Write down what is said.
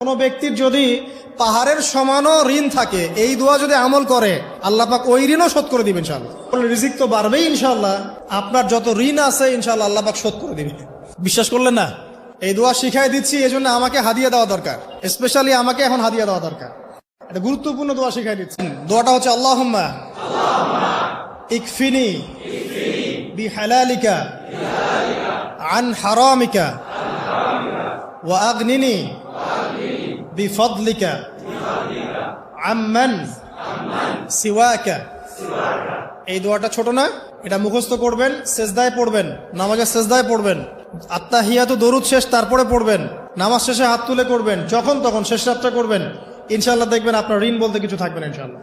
কোনো ব্যক্তির যদি পাহাড়ের সমানও ঋণ থাকে, এই দোয়া যদি আমল করে আল্লাহ পাক ওই ঋণও শোধ করে দিবেন ইনশাআল্লাহ। রিজিক তো বাড়বেই ইনশাআল্লাহ, আপনার যত ঋণ আছে ইনশাআল্লাহ আল্লাহ পাক শোধ করে দিবেন। বিশ্বাস করলেন না? এই দোয়া শিখাই দিচ্ছি, এই জন্য আমাকে হাদিয়া দেওয়া দরকার, স্পেশালি আমাকে এখন হাদিয়া দেওয়া দরকার। এটা গুরুত্বপূর্ণ দোয়া শিখাই দিচ্ছি। দোয়াটা হচ্ছে আল্লাহুম্মা ইকফিনি বিহালালিকা আন হারামিকা ওয়া আগনিনি বিফদলিকা আম্মান সিওয়াকা। এই দোয়াটা ছোট না, এটা মুখস্থ করবেন, সেজদায় পড়বেন, নামাজের সেজদায় পড়বেন, আত্তাহিয়াতু দরুদ শেষ তারপরে পড়বেন, নামাজ শেষে হাত তুলে করবেন, যখন তখন শেষ রাতটা করবেন, ইনশাআল্লাহ দেখবেন আপনার ঋণ বলতে কিছু থাকবে না ইনশাআল্লাহ।